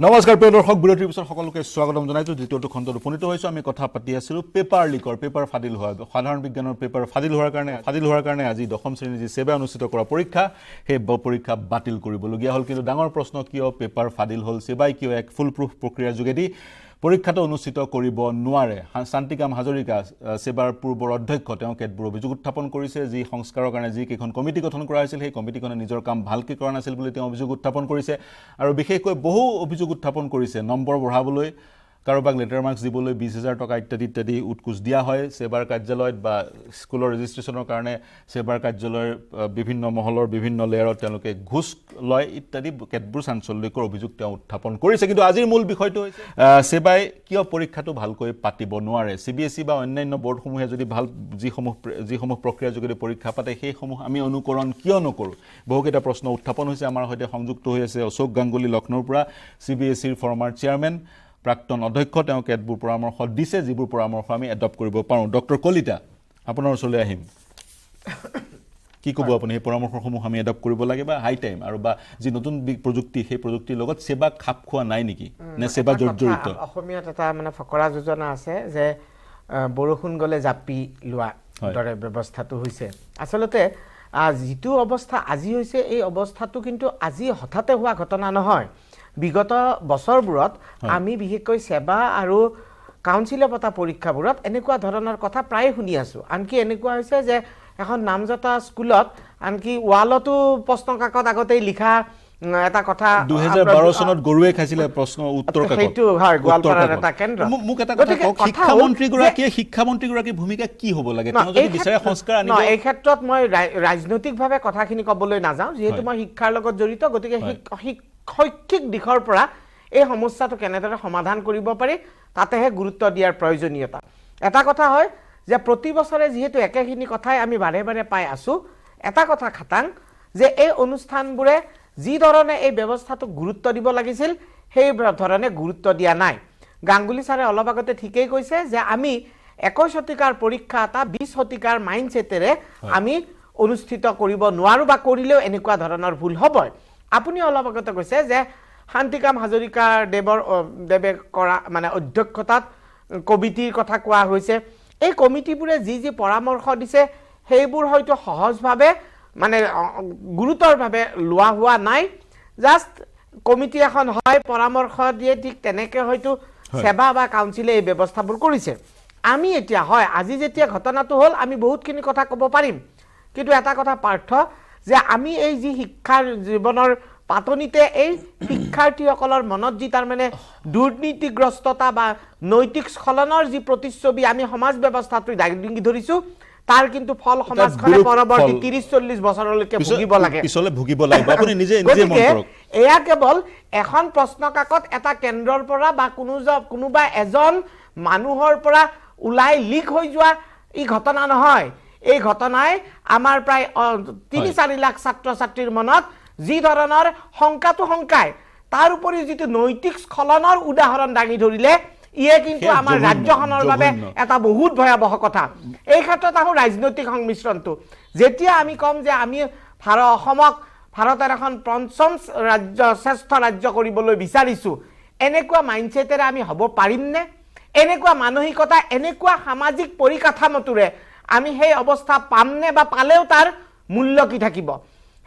নমস্কাৰ প্ৰিয় দৰ্শক বিৰতিৰ পিছত সকলোকে স্বাগতম জনাইছো দ্বিতীয়টো খণ্ডত উপনীত হৈছো আমি কথা পাতি আছিলো পেপাৰ লিকৰ পেপাৰ ফাদিল হোৱা সাধাৰণ বিজ্ঞানৰ পেপাৰ ফাদিল হোৱাৰ কাৰণে আজি দশম শ্ৰেণীৰ যি সেবা অনুষ্ঠিত কৰা পৰীক্ষা সেই পৰীক্ষা বাতিল কৰিবলগীয়া হ'ল কিন্তু ডাঙৰ প্ৰশ্ন কিয় পেপাৰ ফাদিল হ'ল সেবাই কিয় এক ফুল প্ৰুফ প্ৰক্ৰিয়াৰ যোগেদি পৰীক্ষাটো অনুষ্ঠিত কৰিব নোৱাৰে শান্তিকাম হাজৰিকা সেবাৰ পূৰ্বৰ অধ্যক্ষ তেওঁ কেতবোৰ অভিযোগ উত্থাপন কৰিছে যি সংস্কাৰৰ কাৰণে যি কেইখন কমিটি গঠন কৰা হৈছিল সেই কমিটিখনে নিজৰ কাম ভালকৈ কৰা নাছিল বুলি তেওঁ অভিযোগ উত্থাপন কৰিছে আৰু বিশেষকৈ বহু অভিযোগ উত্থাপন কৰিছে নম্বৰ বঢ়াবলৈ কাৰোবাক লেটাৰ মাৰ্কছ দিবলৈ 20000 টকা ইত্যাদি উৎকুচ দিয়া হয় সেবাৰ কাৰ্যালয়ত বা স্কুলৰ ৰেজিষ্ট্ৰেচনৰ কাৰণে সেবাৰ কাৰ্যালয়ৰ বিভিন্ন মহলৰ বিভিন্ন লেয়াৰত তেওঁলোকে ঘুষ লয় ইত্যাদি কেতবোৰ চাঞ্চল্যকৰ অভিযোগ তেওঁ উত্থাপন কৰিছে কিন্তু আজিৰ মূল বিষয়টো হৈছে সেবাই কিয় পৰীক্ষাটো ভালকৈ পাতিব নোৱাৰে সিবিএসই বা অন্যান্য বোৰ্ডসমূহে যদি ভাল যিসমূহ প্ৰক্ৰিয়াৰ যোগেদি পৰীক্ষা পাতে সেইসমূহ আমি অনুকৰণ কিয় নকৰো বহুকেইটা প্ৰশ্ন উত্থাপন হৈছে আমাৰ সৈতে সংযুক্ত হৈ আছে অশোক গাংগুলী লক্ষ্ণৌৰ পৰা সিবিএসইৰ ফৰ্মাৰ চেয়াৰমেন প্ৰাক্তন অধ্যক্ষ তেওঁ কেতবোৰ পৰামৰ্শ দিছে যিবোৰ পৰামৰ্শ আমি এডপ্ট কৰিব পাৰো ডক্টৰ কলিতা আপোনাৰ ওচৰলৈ আহিম কি ক'ব আপুনি এই পৰামৰ্শসমূহ আমি এডপ্ট কৰিব লাগে বা হাই টাইম আৰু বা যি নতুন প্ৰযুক্তি সেই প্ৰযুক্তিৰ লগত সেবা খাপ খোৱা নাই নেকি নে সেবা জড়িত অসমীয়াত এটা মানে ফকৰা যোজনা আছে যে বৰষুণ গলে জাপি লোৱা দৰে ব্যৱস্থাটো হৈছে আচলতে যিটো অৱস্থা আজি হৈছে এই অৱস্থাটো কিন্তু আজি হঠাতে হোৱা ঘটনা নহয় বিগত বছৰবোৰত আমি বিশেষকৈ সেবা আৰু কাউন্সিলে পতা পৰীক্ষাবোৰত এনেকুৱা ধৰণৰ কথা প্ৰায় শুনি আছো আনকি এনেকুৱা হৈছে যে এখন নামজাতা স্কুলত আনকি ৱালতো প্ৰশ্ন কাকত আগতেই লিখা এটা কথা 2012 চনত গৰুৱে খাইছিলে প্ৰশ্ন উত্তৰ কাকত সেইটো হয় গোৱালপাৰাৰ এটা কেন্দ্ৰ মোক এটা কথা কওক শিক্ষামন্ত্ৰী গৰাকী ভূমিকা কি হ'ব লাগে তেওঁ যদি বিচাৰে সংস্কাৰ আনিব এই ক্ষেত্ৰত মই ৰাজনৈতিকভাৱে কথাখিনি ক'বলৈ নাযাওঁ যেহেতু মই শিক্ষাৰ লগত জড়িত গতিকে শৈক্ষিক দিশৰ পৰা এই সমস্যাটো কেনেদৰে সমাধান কৰিব পাৰি তাতেহে গুৰুত্ব দিয়াৰ প্ৰয়োজনীয়তা এটা কথা হয় যে প্ৰতি বছৰে যেহেতু একেখিনি কথাই আমি বাৰে বাৰে পাই আছো এটা কথা খাটাং যে এই অনুষ্ঠানবোৰে যি ধৰণে এই ব্যৱস্থাটো গুৰুত্ব দিব লাগিছিল সেই ধৰণে গুৰুত্ব দিয়া নাই গাংগুলী ছাৰে অলপ আগতে ঠিকেই কৈছে যে আমি 21 শতিকাৰ পৰীক্ষা এটা 20 শতিকাৰ মাইণ্ডছেটেৰে আমি অনুষ্ঠিত কৰিব নোৱাৰো বা কৰিলেও এনেকুৱা ধৰণৰ ভুল হ'বই আপুনি অলপ আগতে কৈছে যে শান্তিকাম হাজৰিকা দেৱে কৰা মানে অধ্যক্ষতাত কমিটিৰ কথা কোৱা হৈছে এই কমিটিবোৰে যি পৰামৰ্শ দিছে সেইবোৰ হয়তো সহজভাৱে মানে গুৰুতৰভাৱে লোৱা হোৱা নাই জাস্ট কমিটি এখন হয় পৰামৰ্শ দিয়ে ঠিক তেনেকে হয়তো সেবা বা কাউন্সিলে এই ব্যৱস্থাবোৰ কৰিছে আমি এতিয়া হয় আজি যেতিয়া ঘটনাটো হ'ল আমি বহুতখিনি কথা ক'ব পাৰিম কিন্তু এটা কথা পাৰ্থ যে আমি এই যি শিক্ষাৰ জীৱনৰ পাতনিতে এই শিক্ষাৰ্থীসকলৰ মনত যি তাৰ মানে দুৰ্নীতিগ্ৰস্ততা বা নৈতিক স্খলনৰ যি প্ৰতিচ্ছবি আমি সমাজ ব্যৱস্থাটো দাঙি ধৰিছো তাৰ কিন্তু ফল সমাজখনে পৰৱৰ্তী 30-40 বছৰলৈকে ভুগিব লাগে পিছলে ভুগিব লাগিব আপুনি নিজে মন কৰক এয়া কেৱল এখন প্ৰশ্ন কাকত এটা কেন্দ্ৰৰ পৰা বা কোনোবা এজন মানুহৰ পৰা উলাই লিক হৈ যোৱা এই ঘটনা নহয় এই ঘটনাই আমাৰ প্ৰায় 3-4 লাখ ছাত্ৰ ছাত্ৰীৰ মনত যি ধৰণৰ শংকাই তাৰ উপৰি যিটো নৈতিক স্খলনৰ উদাহৰণ দাঙি ধৰিলে ইয়ে কিন্তু আমাৰ ৰাজ্যখনৰ বাবে এটা বহুত ভয়াবহ কথা এই ক্ষেত্ৰত আহো ৰাজনৈতিক সংমিশ্ৰণটো যেতিয়া আমি কম যে আমি অসমক ভাৰতৰ এখন পঞ্চম ৰাজ্য শ্ৰেষ্ঠ ৰাজ্য কৰিবলৈ বিচাৰিছো এনেকুৱা মাইণ্ডছেটেৰে আমি হ'ব পাৰিমনে এনেকুৱা মানসিকতা এনেকুৱা সামাজিক পৰিকাঠামোৰে আমি সেই অৱস্থা পামনে বা পালেও তাৰ মূল্য কি থাকিব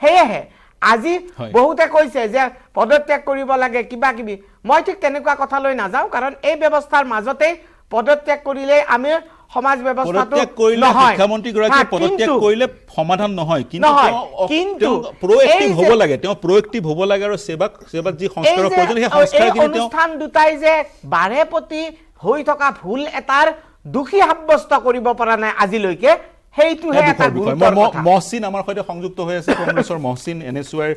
হেহে আজি বহুতে কৈছে যে পদত্যাগ কৰিব লাগে কিবা কিবি মই ঠিক তেনেকুৱা কথা লৈ নাযাওঁ কাৰণ এই ব্যৱস্থাৰ মাজতে পদত্যাগ কৰিলে আমি সমাজ ব্যৱস্থাটো নহয় শিক্ষামন্ত্ৰী গৰাকী পদত্যাগ কৰিলে সমাধান নহয় কিন্তু প্ৰ'এক্টিভ হ'ব লাগে তেওঁ প্ৰ'এক্টিভ হ'ব লাগে আৰু সেবাক যি সংস্কাৰৰ প্ৰয়োজন সেই সংস্কাৰখিনি তেওঁ অনুষ্ঠান দুটাই যে বাৰে প্ৰতি হৈ থকা ভুল এটাৰ দুখী সাব্যস্ত কৰিব পৰা নাই আজিলৈকে সেইটোহে এটা গুৰুতৰ কথা মহসিন আমাৰ সৈতে সংযুক্ত হৈ আছে কংগ্ৰেছৰ মহসিন এনএছইৰ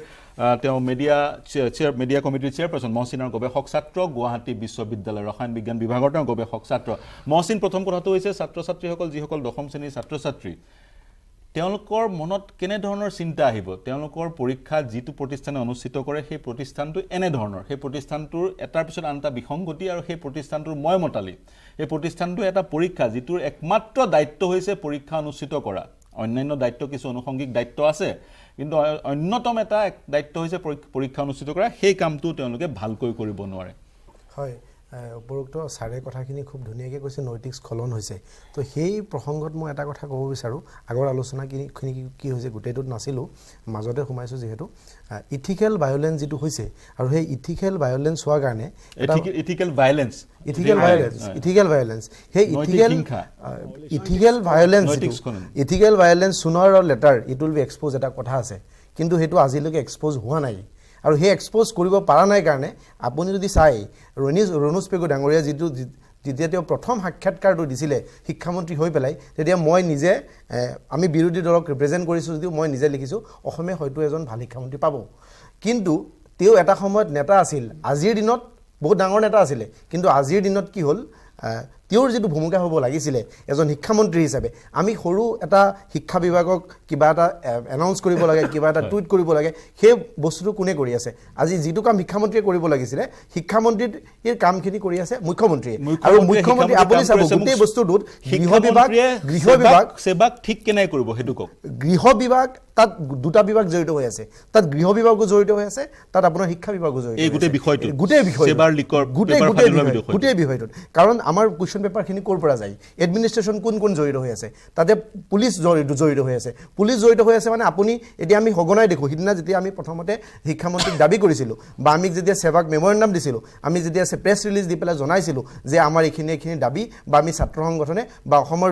তেওঁ মিডিয়া কমিটিৰ চেয়াৰপাৰসন মহসিনৰ গৱেষক ছাত্ৰ গুৱাহাটী বিশ্ববিদ্যালয়ৰ ৰসায়ন বিজ্ঞান বিভাগৰ তেওঁ গৱেষক ছাত্ৰ মহসিন প্ৰথম কথাটো হৈছে ছাত্ৰ ছাত্ৰীসকল যিসকল দশম শ্ৰেণীৰ ছাত্ৰ ছাত্ৰী তেওঁলোকৰ মনত কেনে ধৰণৰ চিন্তা আহিব তেওঁলোকৰ পৰীক্ষা যিটো প্ৰতিষ্ঠানে অনুষ্ঠিত কৰে সেই প্ৰতিষ্ঠানটো এনে ধৰণৰ সেই প্ৰতিষ্ঠানটোৰ এটাৰ পিছত আনটা বিসংগতি আৰু সেই প্ৰতিষ্ঠানটোৰ ময়মতালি এই প্ৰতিষ্ঠানটো এটা পৰীক্ষা যিটোৰ একমাত্ৰ দায়িত্ব হৈছে পৰীক্ষা অনুষ্ঠিত কৰা অন্যান্য দায়িত্ব কিছু অনুষংগিক দায়িত্ব আছে কিন্তু অন্যতম এটা দায়িত্ব হৈছে পৰীক্ষা অনুষ্ঠিত কৰা সেই কামটো তেওঁলোকে ভালকৈ কৰিব নোৱাৰে হয় উপৰোক্ত ছাৰে কথাখিনি খুব ধুনীয়াকৈ কৈছে নৈতিক স্খলন হৈছে তো সেই প্ৰসংগত মই এটা কথা ক'ব বিচাৰোঁ আগৰ আলোচনাখিনি কি হৈছে গোটেইটোত নাছিলোঁ মাজতে সোমাইছোঁ যিহেতু ইথিকেল ভায়োলেন্স যিটো হৈছে আৰু সেই ইথিকেল ভায়োলেন্স হোৱাৰ কাৰণে ইথিকেল ভায়োলেন্স সেই ethical violence sooner or later it will be expose এটা কথা আছে কিন্তু সেইটো আজিলৈকে এক্সপ'জ হোৱা নাই আৰু সেই এক্সপ'জ কৰিব পৰা নাই কাৰণে আপুনি যদি চাই ৰণোজ পেগু ডাঙৰীয়া যিটো যেতিয়া তেওঁ প্ৰথম সাক্ষাৎকাৰটো দিছিলে শিক্ষামন্ত্ৰী হৈ পেলাই তেতিয়া মই নিজে আমি বিৰোধী দলক ৰিপ্ৰেজেণ্ট কৰিছোঁ যদিও মই নিজে লিখিছোঁ অসমে হয়তো এজন ভাল শিক্ষামন্ত্ৰী পাব কিন্তু তেওঁ এটা সময়ত নেতা আছিল আজিৰ দিনত বহুত ডাঙৰ নেতা আছিলে কিন্তু আজিৰ দিনত কি হ'ল তেওঁৰ যিটো ভূমিকা হ'ব লাগিছিলে এজন শিক্ষামন্ত্ৰী হিচাপে আমি সৰু এটা শিক্ষা বিভাগক কিবা এটা এনাউন্স কৰিব লাগে কিবা এটা টুইট কৰিব লাগে সেই বস্তুটো কোনে কৰি আছে আজি যিটো কাম শিক্ষামন্ত্ৰীয়ে কৰিব লাগিছিলে শিক্ষামন্ত্ৰীৰ কামখিনি কৰি আছে মুখ্যমন্ত্ৰীয়ে আৰু মুখ্যমন্ত্ৰী আপুনি চাব গোটেই বস্তুটোত গৃহ বিভাগ সেৱাক ঠিক কেনে কৰিব হেতু কক গৃহ বিভাগ তাত দুটা বিভাগ জড়িত হৈ আছে তাত গৃহ বিভাগো জড়িত হৈ আছে তাত আপোনাৰ শিক্ষা বিভাগো জড়িত এই গোটেই বিষয়টো সেৱাৰ লিকৰ গোটেই বিষয়টো কাৰণ আমাৰ কুৱেশ্যন পেপাৰখিনি ক'ৰ পৰা যায় এডমিনিষ্ট্ৰেশ্যন কোন জড়িত হৈ আছে তাতে পুলিচ জড়িত হৈ আছে পুলিচ জড়িত হৈ আছে মানে আপুনি এতিয়া আমি সঘনাই দেখোঁ সিদিনা যেতিয়া আমি প্ৰথমতে শিক্ষামন্ত্ৰীক দাবী কৰিছিলোঁ বা আমি যেতিয়া সেৱাক মেমৰেণ্ডাম দিছিলোঁ আমি যেতিয়া প্ৰেছ ৰিলিজ দি পেলাই জনাইছিলোঁ যে আমাৰ এইখিনি দাবী বা আমি ছাত্ৰ সংগঠনে বা অসমৰ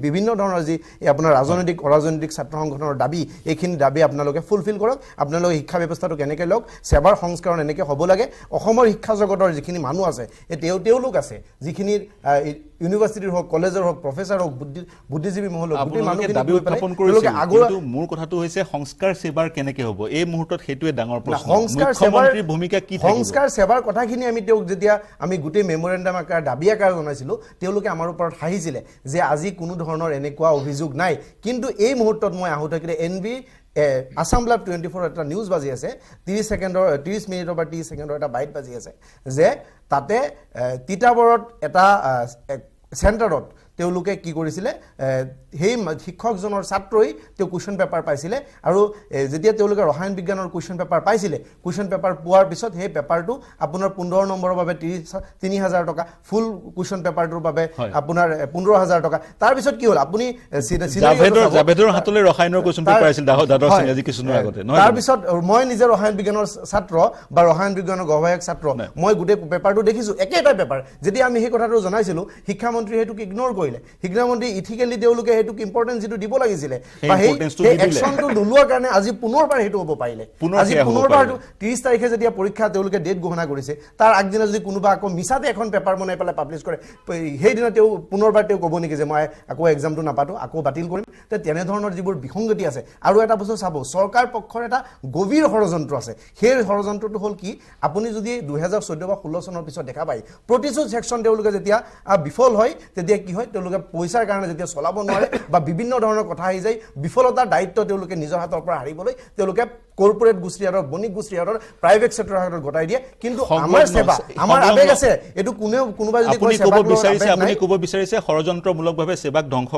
বিভিন্ন ধৰণৰ যি আপোনাৰ ৰাজনৈতিক অৰাজনৈতিক ছাত্ৰ সংগঠনৰ দাবী এইখিনি দাবী আপোনালোকে ফুলফিল কৰক আপোনালোকে শিক্ষা ব্যৱস্থাটো কেনেকৈ লওক সেৱাৰ সংস্কৰণ এনেকৈ হ'ব লাগে অসমৰ শিক্ষা জগতৰ যিখিনি মানুহ আছে তেওঁলোক আছে যিখিনি ইউনিভাৰ্চিটিৰ হওক কলেজৰ হওক প্ৰফেচাৰ হওক বুদ্ধিজীৱী মহল গোটেই মানুহখিনি মোৰ কথাটো হৈছে সংস্কাৰ সেৱাৰ কেনেকৈ হ'ব এই মুহূৰ্তত সেইটোৱে ডাঙৰ প্ৰশ্ন মুখ্যমন্ত্ৰীৰ ভূমিকা কি সংস্কাৰ সেৱাৰ কথাখিনি আমি তেওঁক যেতিয়া আমি গোটেই মেমৰেণ্ডাম আকাৰ দাবী আকাৰ জনাইছিলোঁ তেওঁলোকে আমাৰ ওপৰত হাঁহিছিলে যে আজি কোনো ধৰণৰ এনেকুৱা অভিযোগ নাই কিন্তু এই মুহূৰ্তত মই আহোঁ থাকিলে NB আসাম লাইভ 24 এটা নিউজ বাজি আছে 30 মিনিটৰ বা 30 ছেকেণ্ডৰ এটা বাইট বাজি আছে যে তাতে তিতাবৰত এটা চেণ্টাৰত তেওঁলোকে কি কৰিছিলে সেই শিক্ষকজনৰ ছাত্ৰই তেওঁ কুৱেশ্যন পেপাৰ পাইছিলে আৰু যেতিয়া তেওঁলোকে ৰসায়ন বিজ্ঞানৰ কুৱেশ্যন পেপাৰ পাইছিলে কুৱেশ্যন পেপাৰ পোৱাৰ পিছত সেই পেপাৰটো আপোনাৰ 15 নম্বৰৰ বাবে 30,000 টকা ফুল কুৱেশ্যন পেপাৰটোৰ বাবে আপোনাৰ 15,000 টকা তাৰপিছত কি হ'ল আপুনি জাভেদৰ হাতলৈ ৰসায়নৰ কুৱেশ্যন পেপাৰ আছিল দাদৰ সিং আজি কিছুদিনৰ আগতে তাৰপিছত মই নিজে ৰসায়ন বিজ্ঞানৰ ছাত্ৰ বা ৰসায়ন বিজ্ঞানৰ গৱেষক ছাত্ৰ মই গোটেই পেপাৰটো দেখিছোঁ একেটা পেপাৰ যেতিয়া আমি সেই কথাটো জনাইছিলোঁ শিক্ষামন্ত্ৰী সেইটোক ইগনোৰ কৰিলে শিক্ষামন্ত্ৰী ইথিকেলি তেওঁলোকে সেইটোক ইম্পৰ্টেন্স যিটো দিব লাগিছিলে বা সেই একশ্যনটো নোলোৱাৰ কাৰণে আজি পুনৰবাৰ সেইটো হ'ব পাৰিলে আজি পুনৰবাৰ 30 তাৰিখে যেতিয়া পৰীক্ষা তেওঁলোকে ডেট ঘোষণা কৰিছে তাৰ আগদিনা যদি কোনোবা আকৌ মিছাতে এখন পেপাৰ বনাই পেলাই পাব্লিছ কৰে সেইদিনা তেওঁ পুনৰবাৰ তেওঁ ক'ব নেকি যে মই আকৌ এক্সামটো নাপাতো আকৌ বাতিল কৰিম তেনেধৰণৰ যিবোৰ বিসংগতি আছে আৰু এটা বস্তু চাব চৰকাৰ পক্ষৰ এটা গভীৰ ষড়যন্ত্ৰ আছে সেই ষড়যন্ত্ৰটো হ'ল কি আপুনি যদি 2014 বা 16 চনৰ পিছত দেখা পায় প্ৰতিটো ছেকশ্যন তেওঁলোকে যেতিয়া বিফল হয় তেতিয়া কি হয় তেওঁলোকে পইচাৰ কাৰণে যেতিয়া চলাব নোৱাৰে বা বিভিন্ন ধৰণৰ কথা আহি যায় বিফলতাৰ দায়িত্ব তেওঁলোকে নিজৰ হাতৰ পৰা হাৰিবলৈ তেওঁলোকে কৰ্পোৰেট গোষ্ঠীৰ বণিক গোষ্ঠীৰ প্ৰাইভেট চেক্টৰৰ হাতত গতাই দিয়ে কিন্তু আমাৰ সেৱা আমাৰ আবেগ আছে এটো কোনোবা যদি আপুনি ক'ব বিচাৰিছে ষড়যন্ত্ৰমূলকভাৱে সেৱাক ধ্বংস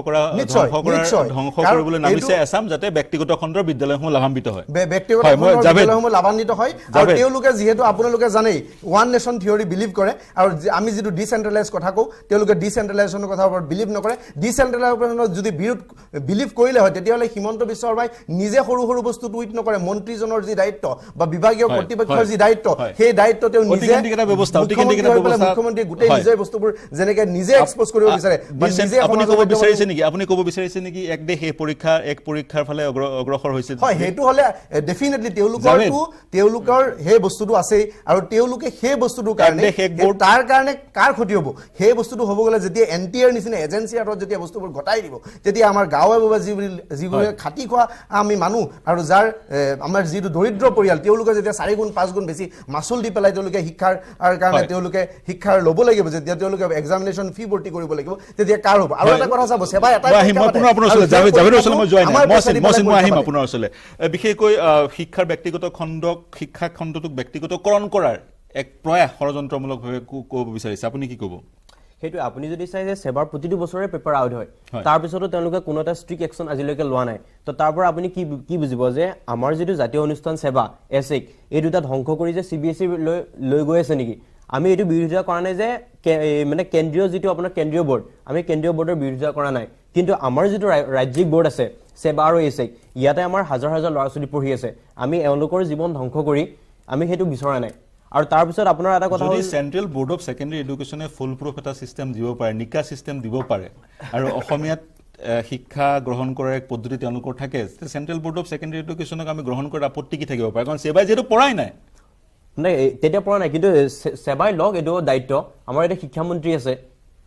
কৰিবলৈ নামিছে আসাম যাতে ব্যক্তিগত খণ্ডৰ বিদ্যালয়সমূহ লাভান্বিত হয় ব্যক্তিগত খণ্ডৰ বিদ্যালয়সমূহ লাভান্বিত হয় আৰু তেওঁলোকে যিহেতু আপোনালোকে জানেই ওৱান নেশ্যন থিয়ৰী বিলিভ কৰে আৰু আমি যিটো ডিচেন্ট্ৰেলাইজ কথা কওঁ তেওঁলোকে ডিচেন্ট্ৰেলাইজেশ্যনৰ কথা ওপৰত বিলিভ নকৰে ডিচেন্ট্ৰেলাইজেশ্যনত যদি বিলিভ কৰিলে হয় তেতিয়াহ'লে হিমন্ত বিশ্ব শৰ্মাই নিজে সৰু সৰু বস্তু টুইট নকৰে মন্ত্ৰীজনৰ যি দায়িত্ব বা বিভাগীয় কৰ্তৃপক্ষৰ যি দায়িত্ব সেই দায়িত্ব তেওঁ নিজে মুখ্যমন্ত্ৰী গোটেই নিজে বস্তুবোৰ যেনেকৈ নিজে এক্সপ'জ কৰিব বিচাৰে আপুনি ক'ব বিচাৰিছে নেকি এক দেশ এক পৰীক্ষাৰ ফালে অগ্ৰসৰ হৈছে হয় সেইটো হ'লে ডেফিনেটলি তেওঁলোকৰ সেই বস্তুটো আছেই আৰু তেওঁলোকে সেই বস্তুটোৰ কাৰণে তাৰ কাৰণে কাৰ ক্ষতি হ'ব সেই বস্তুটো হ'ব গ'লে যেতিয়া NTR নিচিনা এজেঞ্চি হাতত যেতিয়া বস্তুবোৰ ঘটাই দিব তেতিয়া আমাৰ গাঁৱে বাবা যিবোৰে খাটি খোৱা আমি মানুহ আৰু যাৰ আমাৰ যিটো দৰিদ্ৰ পৰিয়াল তেওঁলোকে যেতিয়া 4 গুণ 5 গুণ বেছি মাচুল দি পেলাই তেওঁলোকে শিক্ষাৰ কাৰণে তেওঁলোকে শিক্ষাৰ ল'ব লাগিব যেতিয়া তেওঁলোকে এক্সামিনেশ্যন ফি ভৰ্তি কৰিব লাগিব তেতিয়া কাৰ হ'ব আৰু এটা কথা চাব সেৱা এটা আপোনাৰ ওচৰলৈ বিশেষকৈ শিক্ষাৰ ব্যক্তিগত শিক্ষা খণ্ডটোক ব্যক্তিগতকৰণ কৰাৰ এক প্ৰয়াস ষড়যন্ত্ৰমূলকভাৱে ক'ব বিচাৰিছে আপুনি কি ক'ব সেইটো আপুনি যদি চাই যে সেবাৰ প্ৰতিটো বছৰে পেপাৰ আউট হয় তাৰ পিছতো তেওঁলোকে কোনো এটা ষ্ট্ৰিক্ট একচন আজিলৈকে লোৱা নাই তো তাৰ পৰা আপুনি কি বুজিব যে আমাৰ যেটো জাতীয় অনুষ্ঠান সেবা এসএক এই দুটা ধ্বংস কৰি যে সিবিএসই লৈ গৈ আছে নেকি আমি এটো বিৰোধিতা কৰা নাই যে মানে কেন্দ্ৰীয় যেটো আপোনাৰ কেন্দ্ৰীয় বোৰ্ড আমি কেন্দ্ৰীয় বোৰ্ডৰ বিৰোধিতা কৰা নাই কিন্তু আমাৰ যেটো ৰাজ্যিক বোৰ্ড আছে সেবা আৰু এসএক ইয়াতে আমাৰ হাজাৰ হাজাৰ ল'ৰা ছোৱালী পঢ়ি আছে আমি এওঁলোকৰ জীৱন ধ্বংস কৰি আমি হেতু বিচৰা নাই আৰু তাৰ পিছত আপোনাৰ এটা কথা যদি সেন্ট্ৰেল বোৰ্ড অফ সেকেন্ডাৰী এডুকেশনে ফুল প্ৰুফ এটা সিস্টেম দিব পাৰে নিকা সিস্টেম দিব পাৰে আৰু অসমীয়াত শিক্ষা গ্ৰহণ কৰাৰ এক পদ্ধতি তেওঁলোকৰ থাকে সেন্ট্ৰেল বোৰ্ড অফ সেকেন্ডাৰী এডুকেশনক আমি গ্ৰহণ কৰাৰ আপত্তি কি থাকিব পাৰে কাৰণ সেবাই যেটো পঢ়াই নাই নাই তেতিয়া পৰা নাই কিন্তু সেবাই লগ এটো দায়িত্ব আমাৰ এটা শিক্ষা মন্ত্ৰী আছে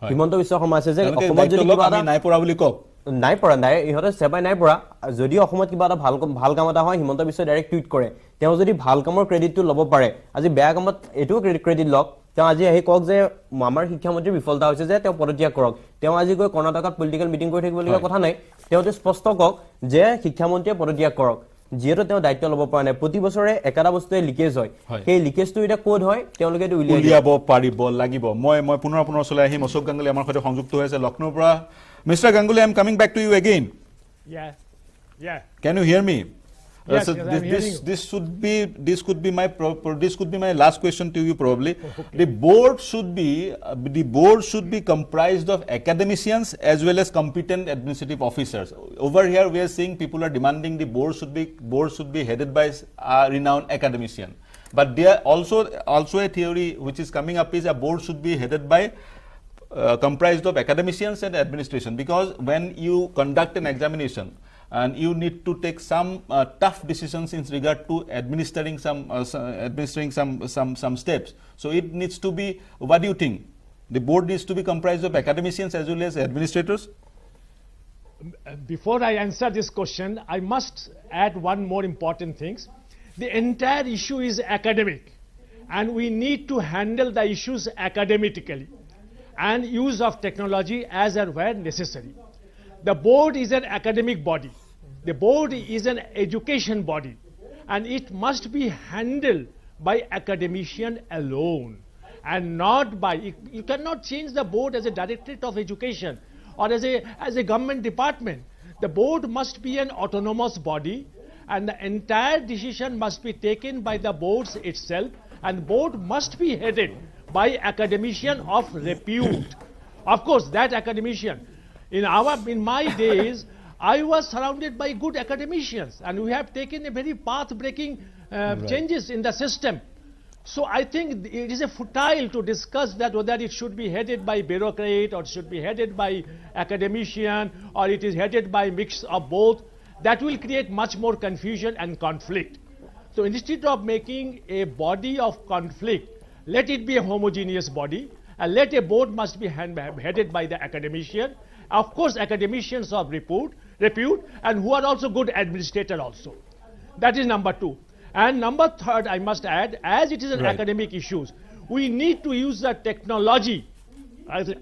হিমন্ত বিশ্ব শৰ্মা আছে যে অসমত যদি কিবা এটা নাই পঢ়া বুলি কক নাই পৰা নাই ইহঁতে সেবাই নাই পৰা যদি অসমত কিবা এটা ভাল কাম এটা হয় হিমন্ত বিশ্ব ডাইৰেক্ট টুইট কৰে তেওঁ যদি ভাল কামৰ ক্ৰেডিটটো ল'ব পাৰে আজি বেয়া কামত এটো ক্ৰেডিট লওক তেওঁ আজি আহি কক যে আমাৰ শিক্ষামন্ত্ৰীৰ বিফলতা হৈছে যে তেওঁ পদত্যাগ কৰক তেওঁ আজি গৈ কৰ্ণাটকত পলিটিক্যাল মিটিং কৰি থাকিবলগীয়া কথা নাই তেওঁতে স্পষ্ট কক যে শিক্ষামন্ত্ৰীয়ে পদত্যাগ কৰক যেটো তেওঁ দায়িত্ব ল'ব পৰা নাই প্ৰতি বছৰে একাটা বস্তুৱে লিকেজ হয় সেই লিকেজটো এটা কোড হয় তেওঁলোকে এটো উলিয়াব পাৰিব লাগিব মই পুনৰ চলাই আহিম অশোক গাংগুলী আমাৰ সৈতে সংযুক্ত হৈছে লক্ষ্ণৌৰ পৰা Mr. Ganguly, I am coming back to you again. Yeah. Can you hear me? Yes, so this could be my last question to you probably. Okay. The board should be comprised of academicians as well as competent administrative officers. Over here we are seeing people are demanding the board should be headed by a renowned academician. But there also a theory which is coming up is a board should be headed by comprised of academicians and administration because when you conduct an examination and you need to take some tough decisions in regard to administering some steps so it needs to be what do you think the board needs to be comprised of academicians as well as administrators Before I answer this question I must add one more important thing the entire issue is academic and we need to handle the issues academically and use of technology as and where necessary. The board is an academic body. The board is an education body. And it must be handled by academician alone. And not by, you cannot change the board as a directorate of education or as a government department. The board must be an autonomous body and the entire decision must be taken by the boards itself and board must be headed by academician of repute. Of course, that academician, in my days, I was surrounded by good academicians and we have taken a very path-breaking changes in the system. So I think it is a futile to discuss that whether it should be headed by bureaucrat or it should be headed by academician or it is headed by mix of both. That will create much more confusion and conflict. So instead of making a body of conflict, let it be a homogeneous body and let a board must be headed by the academician. Of course, academicians of repute and who are also good administrator also. That is number 2. And number 3rd, I must add, as it is an academic issues, we need to use the technology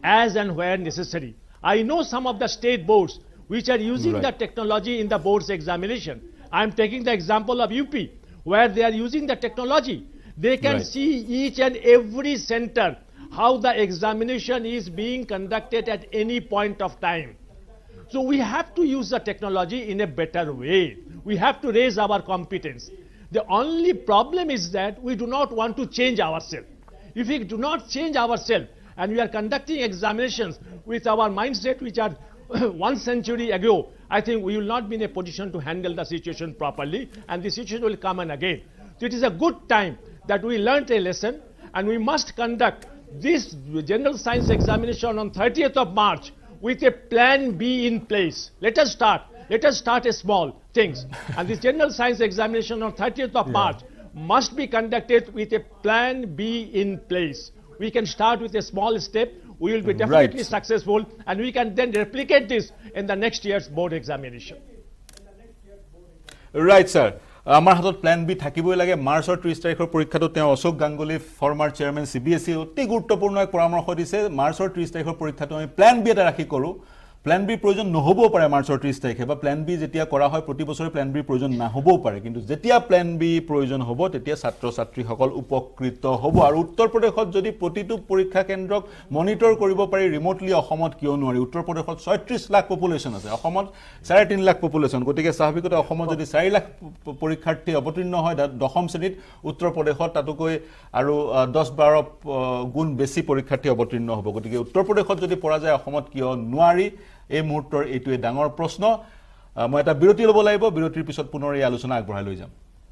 as and where necessary. I know some of the state boards which are using the technology in the board's examination. I am taking the example of UP where they are using the technology. They can see each and every center how the examination is being conducted at any point of time. So we have to use the technology in a better way. We have to raise our competence. The only problem is that we do not want to change ourselves. If we do not change ourselves and we are conducting examinations with our mindset which are 1 century ago, I think we will not be in a position to handle the situation properly and the situation will come and again. So it is a good time that we learnt a lesson and we must conduct this general science examination on 30th of March with a plan B in place. Let us start a small things and this general science examination on 30th of March must be conducted with a plan B in place. We can start with a small step, we will be definitely successful and we can then replicate this in the next year's board examination. Right, sir. আমাৰ হাতত plan B থাকিবই লাগে মাৰ্চৰ 30 তাৰিখৰ পৰীক্ষাটো তেওঁ Ashok Ganguly former chairman CBSE অতি গুৰুত্বপূৰ্ণ এক পৰামৰ্শ দিছে মাৰ্চৰ 30 তাৰিখৰ পৰীক্ষাটো আমি প্ল্যান বি এটা ৰাখি কৰো প্ল্যান বি প্ৰয়োজন নহবও পাৰে মাৰ্চৰ 30 তাৰিখে বা প্ল্যান বি যেতিয়া কৰা হয় প্ৰতি বছৰে প্ল্যান বি প্ৰয়োজন নহবও পাৰে কিন্তু যেতিয়া প্ল্যান বি প্ৰয়োজন হ'ব তেতিয়া ছাত্ৰ ছাত্ৰীসকল উপকৃত হ'ব আৰু উত্তৰ প্ৰদেশত যদি প্ৰতিটো পৰীক্ষা কেন্দ্ৰক মনিটৰ কৰিব পাৰি ৰিমোটলি অসমত কিয় নোৱাৰি উত্তৰ প্ৰদেশত 36 লাখ পপুলেশ্যন আছে অসমত 3.5 লাখ পপুলেশ্যন গতিকে স্বাভাৱিকতে অসমত যদি 4 লাখ পৰীক্ষাৰ্থী অৱতীৰ্ণ হয় দশম শ্ৰেণীত উত্তৰ প্ৰদেশত তাতকৈ আৰু 10-12 গুণ বেছি পৰীক্ষাৰ্থী অৱতীৰ্ণ হ'ব গতিকে উত্তৰ প্ৰদেশত যদি পৰা যায় অসমত কিয় নোৱাৰি এই মুহূৰ্তৰ এইটোৱে ডাঙৰ প্ৰশ্ন মই এটা বিৰতি ল'ব লাগিব বিৰতিৰ পিছত পুনৰ এই আলোচনা আগবঢ়াই লৈ যাম